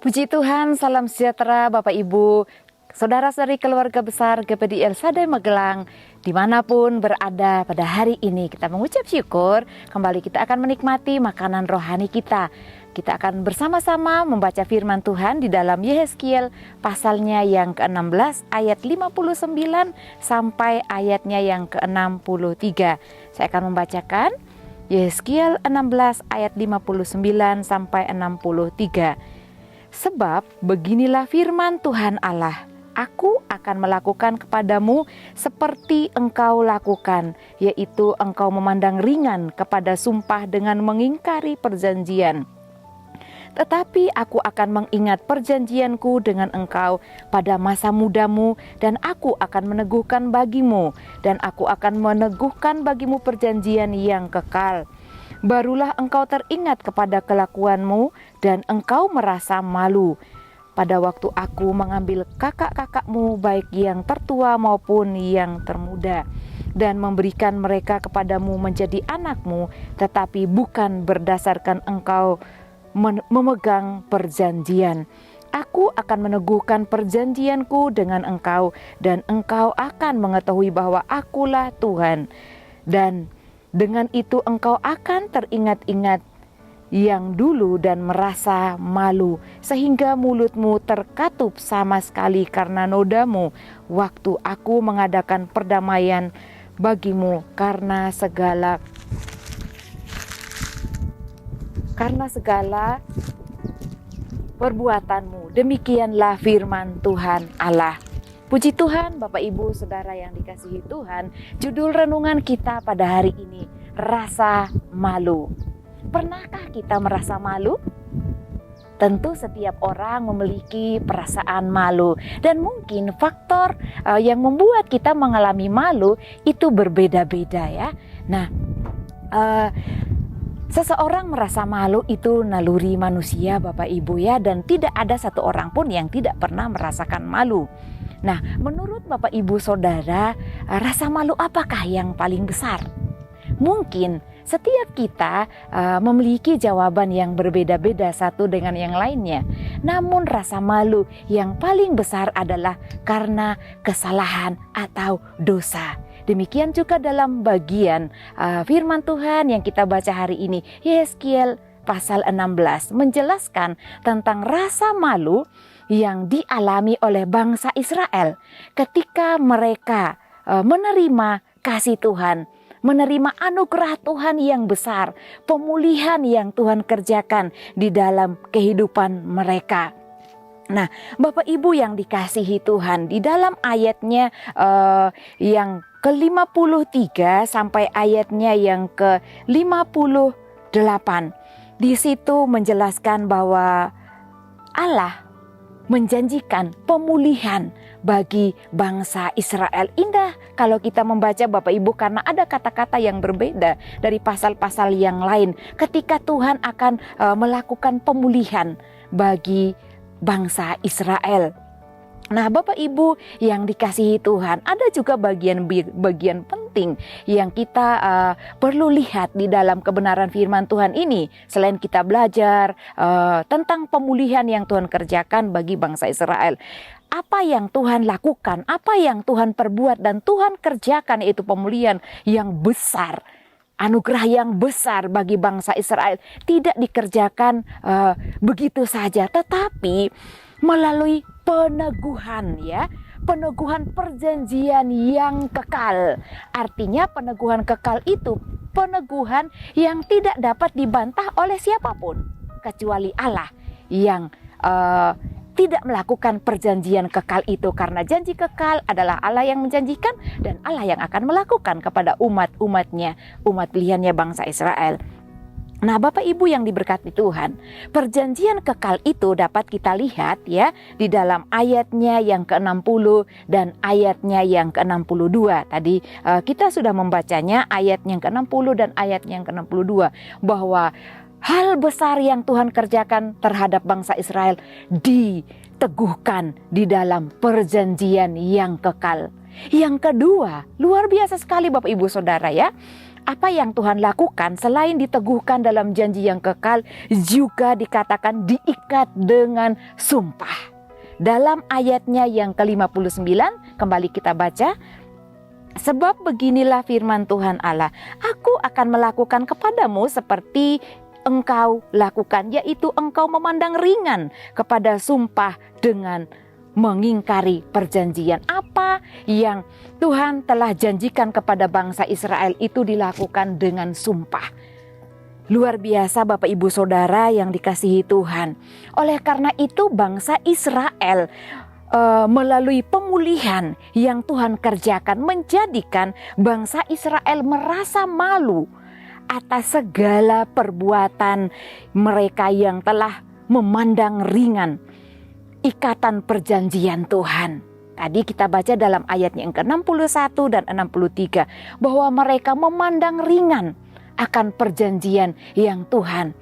Puji Tuhan, salam sejahtera Bapak Ibu, saudara-saudari keluarga besar GPDI El Shaddai Magelang, dimanapun berada pada hari ini. Kita mengucap syukur, kembali kita akan menikmati makanan rohani kita. Kita akan bersama-sama membaca firman Tuhan di dalam Yehezkiel pasalnya yang ke-16 ayat 59 sampai ayatnya yang ke-63. Saya akan membacakan Yehezkiel 16 ayat 59 sampai 63. Sebab beginilah firman Tuhan Allah, Aku akan melakukan kepadamu seperti engkau lakukan, yaitu engkau memandang ringan kepada sumpah dengan mengingkari perjanjian. Tetapi aku akan mengingat perjanjianku dengan engkau pada masa mudamu, dan aku akan meneguhkan bagimu, dan aku akan meneguhkan bagimu perjanjian yang kekal. Barulah engkau teringat kepada kelakuanmu, dan engkau merasa malu. Pada waktu aku mengambil kakak-kakakmu, baik yang tertua maupun yang termuda, dan memberikan mereka kepadamu menjadi anakmu, tetapi bukan berdasarkan engkau memegang perjanjian. Aku akan meneguhkan perjanjianku dengan engkau, dan engkau akan mengetahui bahwa akulah Tuhan. Dan dengan itu engkau akan teringat-ingat yang dulu dan merasa malu, sehingga mulutmu terkatup sama sekali karena nodamu, waktu aku mengadakan perdamaian bagimu karena segala perbuatanmu. Demikianlah firman Tuhan Allah. Puji Tuhan, Bapak Ibu Saudara yang dikasihi Tuhan. Judul renungan kita pada hari ini, rasa malu. Pernahkah kita merasa malu? Tentu setiap orang memiliki perasaan malu, dan mungkin faktor yang membuat kita mengalami malu itu berbeda-beda ya. Nah, seseorang merasa malu itu naluri manusia Bapak Ibu ya, dan tidak ada satu orang pun yang tidak pernah merasakan malu. Nah, menurut Bapak Ibu Saudara, rasa malu apakah yang paling besar? Mungkin setiap kita memiliki jawaban yang berbeda-beda satu dengan yang lainnya. Namun rasa malu yang paling besar adalah karena kesalahan atau dosa. Demikian juga dalam bagian firman Tuhan yang kita baca hari ini, Yehezkiel pasal 16 menjelaskan tentang rasa malu yang dialami oleh bangsa Israel ketika mereka menerima kasih Tuhan, menerima anugerah Tuhan yang besar, pemulihan yang Tuhan kerjakan di dalam kehidupan mereka. Nah, Bapak Ibu yang dikasihi Tuhan, di dalam ayatnya yang ke-53 sampai ayatnya yang ke-58, di situ menjelaskan bahwa Allah menjanjikan pemulihan bagi bangsa Israel. Indah kalau kita membaca Bapak Ibu, karena ada kata-kata yang berbeda dari pasal-pasal yang lain ketika Tuhan akan melakukan pemulihan bagi bangsa Israel. Nah, Bapak Ibu yang dikasihi Tuhan, ada juga bagian penting yang kita perlu lihat di dalam kebenaran firman Tuhan ini. Selain kita belajar tentang pemulihan yang Tuhan kerjakan bagi bangsa Israel, apa yang Tuhan lakukan, apa yang Tuhan perbuat dan Tuhan kerjakan, yaitu pemulihan yang besar, anugerah yang besar bagi bangsa Israel, tidak dikerjakan begitu saja, tetapi melalui peneguhan ya, peneguhan perjanjian yang kekal. Artinya peneguhan kekal itu peneguhan yang tidak dapat dibantah oleh siapapun kecuali Allah yang tidak melakukan perjanjian kekal itu, karena janji kekal adalah Allah yang menjanjikan dan Allah yang akan melakukan kepada umat-umatnya, umat pilihannya bangsa Israel. Nah, Bapak Ibu yang diberkati Tuhan, perjanjian kekal itu dapat kita lihat ya di dalam ayatnya yang ke-60 dan ayatnya yang ke-62. Tadi kita sudah membacanya ayat yang ke-60 dan ayat yang ke-62, bahwa hal besar yang Tuhan kerjakan terhadap bangsa Israel diteguhkan di dalam perjanjian yang kekal. Yang kedua, luar biasa sekali Bapak Ibu Saudara ya. apa yang Tuhan lakukan selain diteguhkan dalam janji yang kekal, juga dikatakan diikat dengan sumpah. Dalam ayatnya yang ke-59, kembali kita baca, sebab beginilah firman Tuhan Allah, aku akan melakukan kepadamu seperti engkau lakukan, yaitu engkau memandang ringan kepada sumpah dengan mengingkari perjanjian. Apa yang Tuhan telah janjikan kepada bangsa Israel itu dilakukan dengan sumpah. Luar biasa Bapak Ibu Saudara yang dikasihi Tuhan. Oleh karena itu bangsa Israel melalui pemulihan yang Tuhan kerjakan menjadikan bangsa Israel merasa malu atas segala perbuatan mereka yang telah memandang ringan ikatan perjanjian Tuhan. Tadi kita baca dalam ayatnya yang ke-61 dan 63 bahwa mereka memandang ringan akan perjanjian yang Tuhan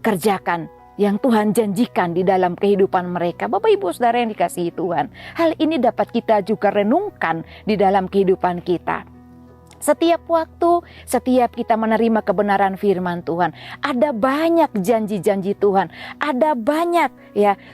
kerjakan, yang Tuhan janjikan di dalam kehidupan mereka. Bapak Ibu Saudara yang dikasihi Tuhan, hal ini dapat kita juga renungkan di dalam kehidupan kita. Setiap waktu, setiap kita menerima kebenaran firman Tuhan, ada banyak janji-janji Tuhan, ada banyak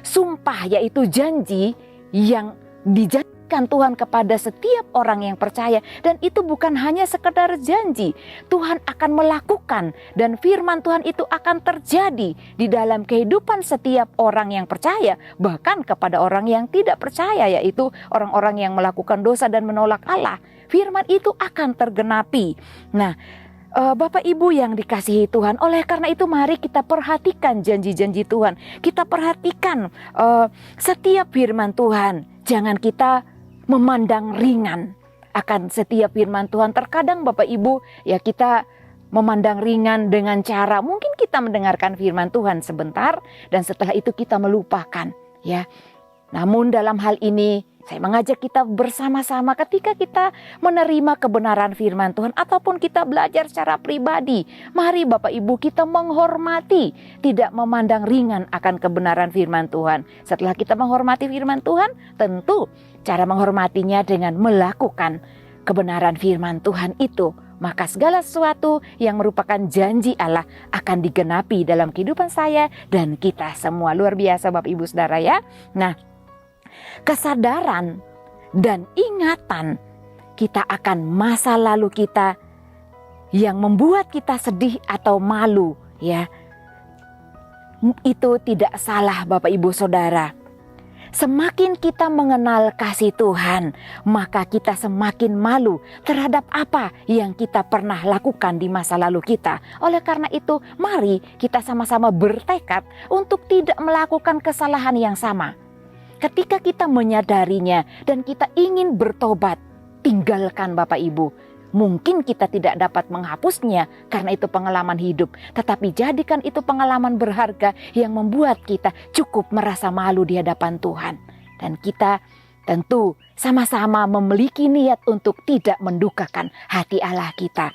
sumpah, yaitu janji yang dijanjikan Tuhan kepada setiap orang yang percaya. Dan itu bukan hanya sekedar janji, Tuhan akan melakukan, dan firman Tuhan itu akan terjadi di dalam kehidupan setiap orang yang percaya, bahkan kepada orang yang tidak percaya, yaitu orang-orang yang melakukan dosa dan menolak Allah. Firman itu akan tergenapi. Nah, Bapak Ibu yang dikasihi Tuhan, oleh karena itu mari kita perhatikan janji-janji Tuhan. Kita perhatikan setiap firman Tuhan. Jangan kita memandang ringan akan setiap firman Tuhan. Terkadang Bapak Ibu kita memandang ringan dengan cara mungkin kita mendengarkan firman Tuhan sebentar dan setelah itu kita melupakan ya. Namun dalam hal ini saya mengajak kita bersama-sama ketika kita menerima kebenaran firman Tuhan ataupun kita belajar secara pribadi. Mari Bapak Ibu kita menghormati, tidak memandang ringan akan kebenaran firman Tuhan. Setelah kita menghormati firman Tuhan, tentu cara menghormatinya dengan melakukan kebenaran firman Tuhan itu. Maka segala sesuatu yang merupakan janji Allah akan digenapi dalam kehidupan saya dan kita semua. Luar biasa Bapak Ibu Saudara ya. Nah, kesadaran dan ingatan kita akan masa lalu kita yang membuat kita sedih atau malu ya, itu tidak salah Bapak Ibu Saudara. Semakin kita mengenal kasih Tuhan, maka kita semakin malu terhadap apa yang kita pernah lakukan di masa lalu kita. Oleh karena itu, mari kita sama-sama bertekad untuk tidak melakukan kesalahan yang sama. Ketika kita menyadarinya dan kita ingin bertobat, tinggalkan Bapak Ibu. Mungkin kita tidak dapat menghapusnya karena itu pengalaman hidup. Tetapi jadikan itu pengalaman berharga yang membuat kita cukup merasa malu di hadapan Tuhan. Dan kita tentu sama-sama memiliki niat untuk tidak mendukakan hati Allah kita.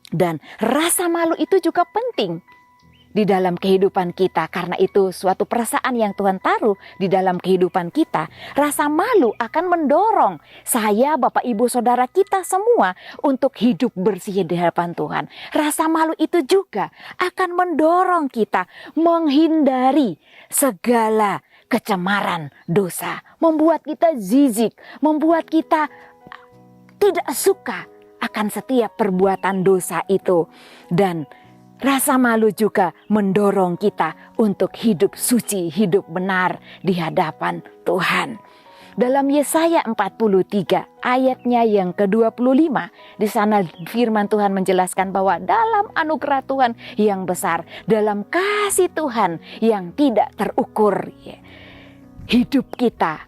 Dan rasa malu itu juga penting di dalam kehidupan kita. Karena itu suatu perasaan yang Tuhan taruh di dalam kehidupan kita. Rasa malu akan mendorong saya, Bapak, Ibu, Saudara kita semua untuk hidup bersih di hadapan Tuhan. Rasa malu itu juga akan mendorong kita menghindari segala kecemaran dosa. Membuat kita jijik, membuat kita tidak suka akan setiap perbuatan dosa itu. Dan rasa malu juga mendorong kita untuk hidup suci, hidup benar di hadapan Tuhan. Dalam Yesaya 43 ayatnya yang ke-25, di sana firman Tuhan menjelaskan bahwa dalam anugerah Tuhan yang besar, dalam kasih Tuhan yang tidak terukur, hidup kita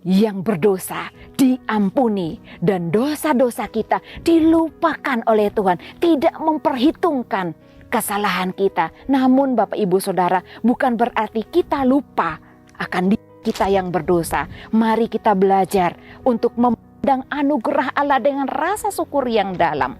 yang berdosa diampuni dan dosa-dosa kita dilupakan oleh Tuhan. Tidak memperhitungkan kesalahan kita. Namun Bapak Ibu Saudara, bukan berarti kita lupa akan diri kita yang berdosa. Mari kita belajar untuk memandang anugerah Allah dengan rasa syukur yang dalam.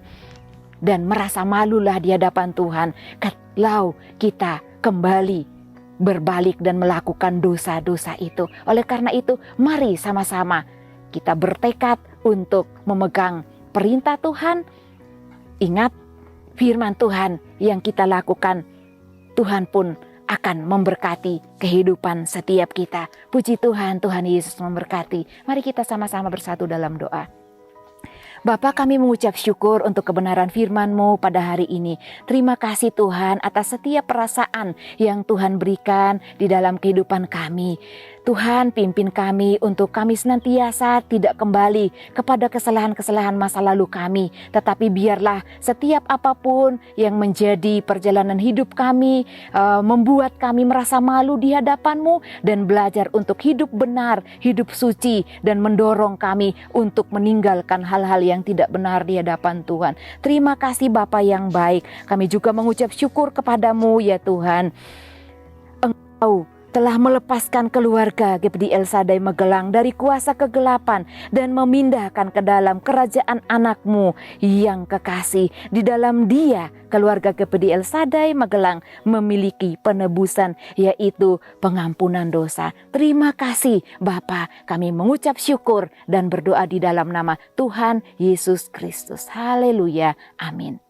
Dan merasa malulah di hadapan Tuhan kalau kita kembali berbalik dan melakukan dosa-dosa itu. Oleh karena itu, mari sama-sama kita bertekad untuk memegang perintah Tuhan Ingat firman Tuhan yang kita lakukan, Tuhan pun akan memberkati kehidupan setiap kita. Puji Tuhan, Tuhan Yesus memberkati. Mari kita sama-sama bersatu dalam doa. Bapa, kami mengucap syukur untuk kebenaran firman-Mu pada hari ini. Terima kasih Tuhan atas setiap perasaan yang Tuhan berikan di dalam kehidupan kami. Tuhan, pimpin kami untuk kami senantiasa tidak kembali kepada kesalahan-kesalahan masa lalu kami. Tetapi biarlah setiap apapun yang menjadi perjalanan hidup kami, membuat kami merasa malu di hadapan-Mu, dan belajar untuk hidup benar, hidup suci, dan mendorong kami untuk meninggalkan hal-hal yang tidak benar di hadapan Tuhan. Terima kasih Bapa yang baik. Kami juga mengucap syukur kepadamu ya Tuhan. Engkau telah melepaskan keluarga GPD El Shaddai Magelang dari kuasa kegelapan dan memindahkan ke dalam kerajaan anak-Mu yang kekasih. Di dalam Dia, keluarga GPD El Shaddai Magelang memiliki penebusan, yaitu pengampunan dosa. Terima kasih Bapa, kami mengucap syukur dan berdoa di dalam nama Tuhan Yesus Kristus. Haleluya, amin.